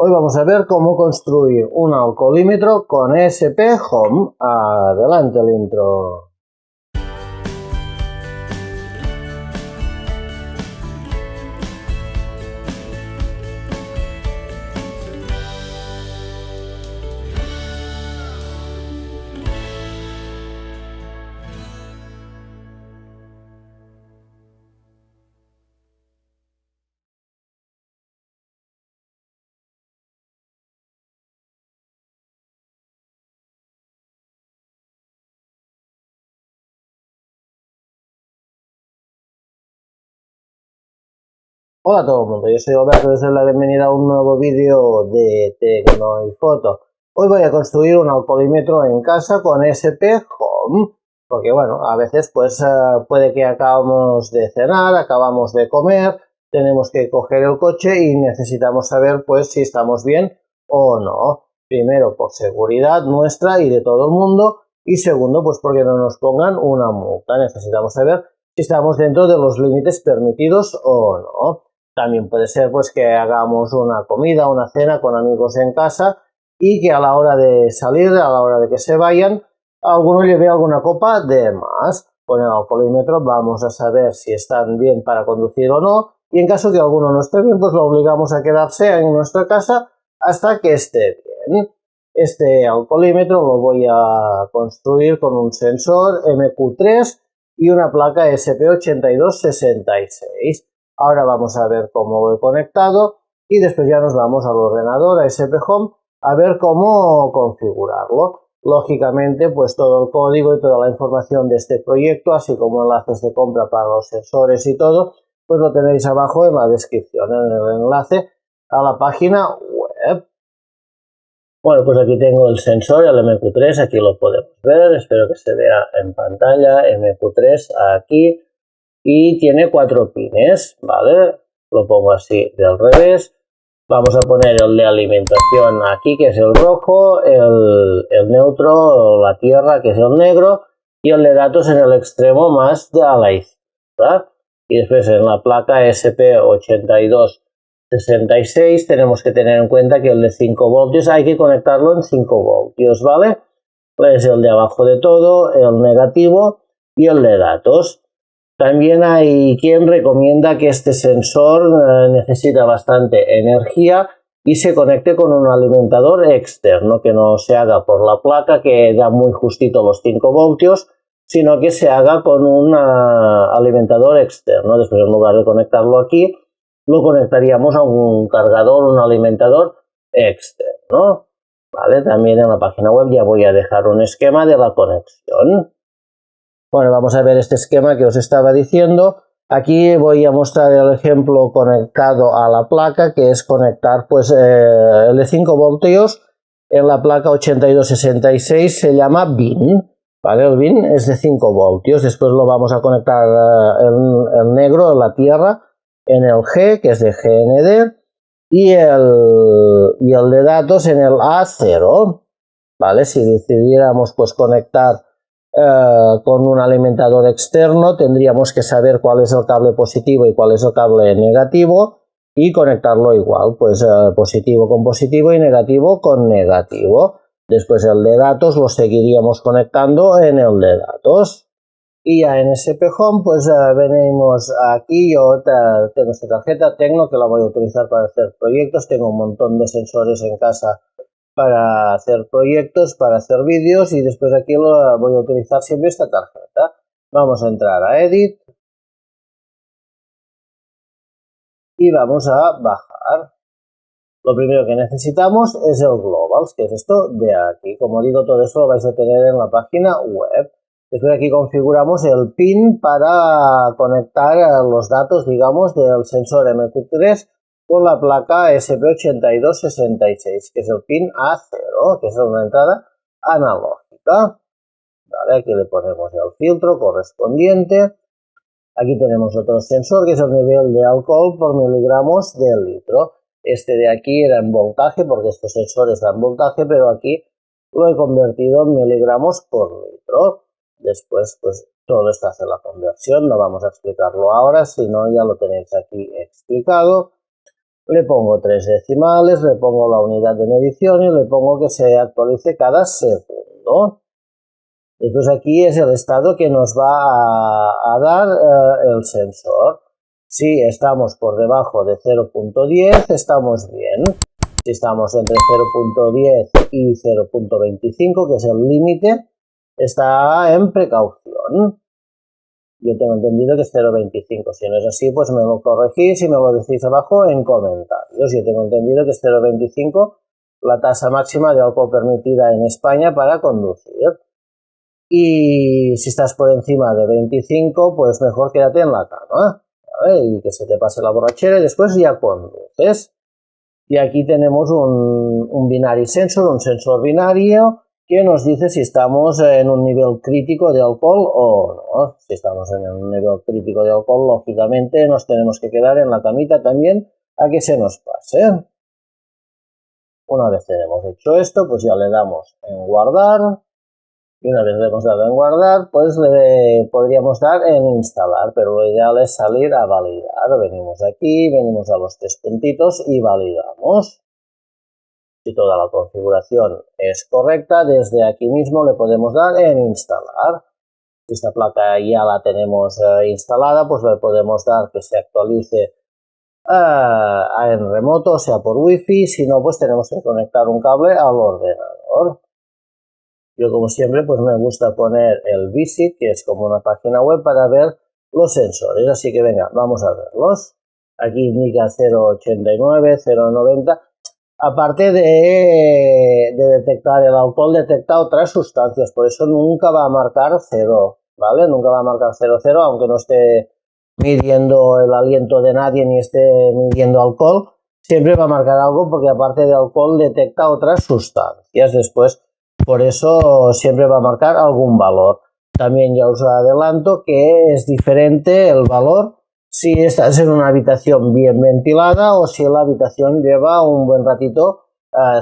Hoy vamos a ver cómo construir un alcoholímetro con ESP Home. Adelante el intro. Hola a todo el mundo, yo soy Alberto, les doy la bienvenida a un nuevo vídeo de Tecno y Foto. Hoy voy a construir un alcoholímetro en casa con ESP Home, porque bueno, a veces pues puede que acabamos de cenar, acabamos de comer, tenemos que coger el coche y necesitamos saber pues si estamos bien o no. Primero por seguridad nuestra y de todo el mundo, y segundo pues porque no nos pongan una multa. Necesitamos saber si estamos dentro de los límites permitidos o no. También puede ser pues que hagamos una comida, una cena con amigos en casa y que a la hora de salir, a la hora de que se vayan, alguno lleve alguna copa de más. Con el alcoholímetro vamos a saber si están bien para conducir o no, y en caso que alguno no esté bien, pues lo obligamos a quedarse en nuestra casa hasta que esté bien. Este alcoholímetro lo voy a construir con un sensor MQ3 y una placa SP8266. Ahora vamos a ver cómo lo he conectado y después ya nos vamos al ordenador, a ESP Home, a ver cómo configurarlo. Lógicamente, pues todo el código y toda la información de este proyecto, así como enlaces de compra para los sensores y todo, pues lo tenéis abajo en la descripción, en el enlace a la página web. Bueno, pues aquí tengo el sensor, el MQ3, aquí lo podemos ver, espero que se vea en pantalla, MQ3 aquí. Y tiene 4 pines, ¿vale? Lo pongo así del revés. Vamos a poner el de alimentación aquí, que es el rojo, el neutro, la tierra, que es el negro, y el de datos en el extremo más de la izquierda. Y después en la placa SP8266 tenemos que tener en cuenta que el de 5 voltios hay que conectarlo en 5 voltios, ¿vale? Pues el de abajo de todo, el negativo y el de datos. También hay quien recomienda que este sensor necesita bastante energía y se conecte con un alimentador externo, que no se haga por la placa que da muy justito los 5 voltios, sino que se haga con un alimentador externo. Después, en lugar de conectarlo aquí, lo conectaríamos a un cargador, un alimentador externo. ¿Vale? También en la página web ya voy a dejar un esquema de la conexión. Bueno, vamos a ver este esquema que os estaba diciendo. Aquí voy a mostrar el ejemplo conectado a la placa, que es conectar pues el de 5 voltios en la placa 8266, se llama BIN, ¿vale? El BIN es de 5 voltios. Después lo vamos a conectar el negro, la tierra, en el G, que es de GND, y el de datos en el A0, ¿vale? Si decidiéramos pues conectar con un alimentador externo, tendríamos que saber cuál es el cable positivo y cuál es el cable negativo y conectarlo igual, pues positivo con positivo y negativo con negativo. Después el de datos lo seguiríamos conectando en el de datos. Y ya en ESP Home pues venimos aquí. Yo tengo esta tarjeta Tecno que la voy a utilizar para hacer proyectos. Tengo un montón de sensores en casa para hacer proyectos, para hacer vídeos, y después aquí lo voy a utilizar siempre esta tarjeta. Vamos a entrar a Edit y vamos a bajar. Lo primero que necesitamos es el Globals, que es esto de aquí. Como digo, todo esto lo vais a tener en la página web. Después aquí configuramos el PIN para conectar los datos, digamos, del sensor MQ3 con la placa SP8266, que es el pin A0, que es una entrada analógica. Vale, aquí le ponemos el filtro correspondiente. Aquí tenemos otro sensor, que es el nivel de alcohol por miligramos de litro. Este de aquí era en voltaje, porque estos sensores dan voltaje, pero aquí lo he convertido en miligramos por litro. Después, pues todo esto hace la conversión, no vamos a explicarlo ahora, sino ya lo tenéis aquí explicado. le pongo 3 decimales, le pongo la unidad de medición y le pongo que se actualice cada segundo. Después aquí es el estado que nos va a dar el sensor. Si estamos por debajo de 0.10 estamos bien. Si estamos entre 0.10 y 0.25, que es el límite, está en precaución. Yo tengo entendido que es 0.25. Si no es así, pues me lo corregís y me lo decís abajo en comentarios. Yo tengo entendido que es 0.25 la tasa máxima de alcohol permitida en España para conducir. Y si estás por encima de 25, pues mejor quédate en la cama, ¿vale? Y que se te pase la borrachera y después ya conduces. Y aquí tenemos un binary sensor, un sensor binario que nos dice si estamos en un nivel crítico de alcohol o no. Si estamos en un nivel crítico de alcohol, lógicamente nos tenemos que quedar en la camita también a que se nos pase. Una vez tenemos hecho esto, pues ya le damos en guardar. Y una vez le hemos dado en guardar, pues le podríamos dar en instalar, pero lo ideal es salir a validar. Venimos aquí, venimos a los 3 puntitos y validamos. Si toda la configuración es correcta, desde aquí mismo le podemos dar en instalar. Si esta placa ya la tenemos instalada, pues le podemos dar que se actualice en remoto, o sea por wifi. Si no, pues tenemos que conectar un cable al ordenador. Yo, como siempre, pues me gusta poner el Visit, que es como una página web para ver los sensores. Así que venga, vamos a verlos. Aquí indica 0,89, 0,90. Aparte de detectar el alcohol, detecta otras sustancias. Por eso nunca va a marcar 0, ¿vale? Nunca va a marcar 0,0, aunque no esté midiendo el aliento de nadie ni esté midiendo alcohol. Siempre va a marcar algo porque aparte de alcohol detecta otras sustancias. Después, por eso siempre va a marcar algún valor. También ya os adelanto que es diferente el valor si estás en una habitación bien ventilada o si la habitación lleva un buen ratito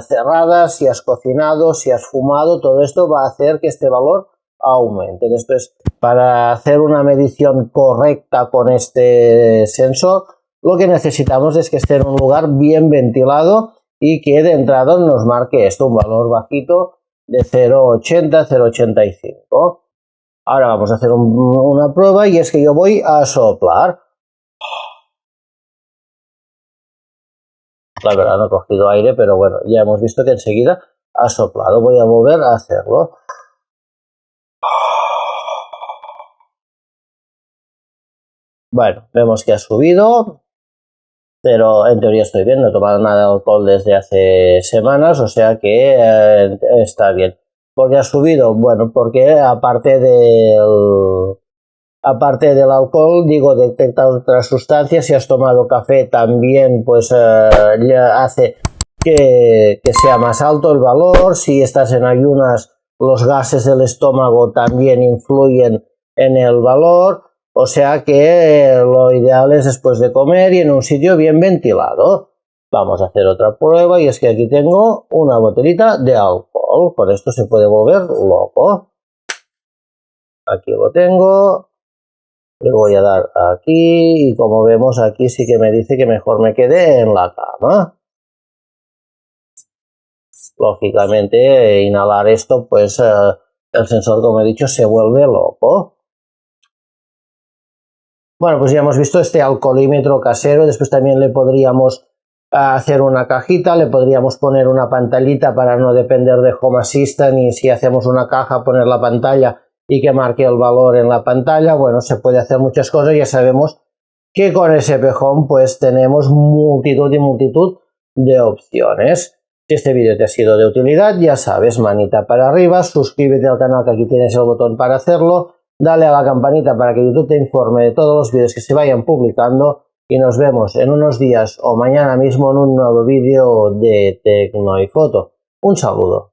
cerrada, si has cocinado, si has fumado, todo esto va a hacer que este valor aumente. Después, para hacer una medición correcta con este sensor, lo que necesitamos es que esté en un lugar bien ventilado y que de entrada nos marque esto, un valor bajito de 0,80, 0,85. Ahora vamos a hacer una prueba y es que yo voy a soplar. La verdad no he cogido aire, pero bueno, ya hemos visto que enseguida ha soplado. Voy a volver a hacerlo. Bueno, vemos que ha subido, pero en teoría estoy bien, no he tomado nada de alcohol desde hace semanas, o sea que está bien. ¿Por qué ha subido? Bueno, porque aparte del alcohol, digo, detecta otras sustancias. Si has tomado café también, pues hace que sea más alto el valor. Si estás en ayunas, los gases del estómago también influyen en el valor. O sea que lo ideal es después de comer y en un sitio bien ventilado. Vamos a hacer otra prueba y es que aquí tengo una botellita de alcohol. Con esto se puede volver loco. Aquí lo tengo. Le voy a dar aquí y como vemos aquí sí que me dice que mejor me quede en la cama. Lógicamente inhalar esto pues el sensor, como he dicho, se vuelve loco. Bueno, pues ya hemos visto este alcoholímetro casero. Después también le podríamos hacer una cajita, le podríamos poner una pantallita para no depender de Home Assistant y si hacemos una caja poner la pantalla y que marque el valor en la pantalla. Bueno, se puede hacer muchas cosas. Ya sabemos que con SP Home pues tenemos multitud de opciones. Si este vídeo te ha sido de utilidad, ya sabes, manita para arriba, suscríbete al canal que aquí tienes el botón para hacerlo, dale a la campanita para que YouTube te informe de todos los vídeos que se vayan publicando y nos vemos en unos días o mañana mismo en un nuevo vídeo de Tecno y Foto. Un saludo.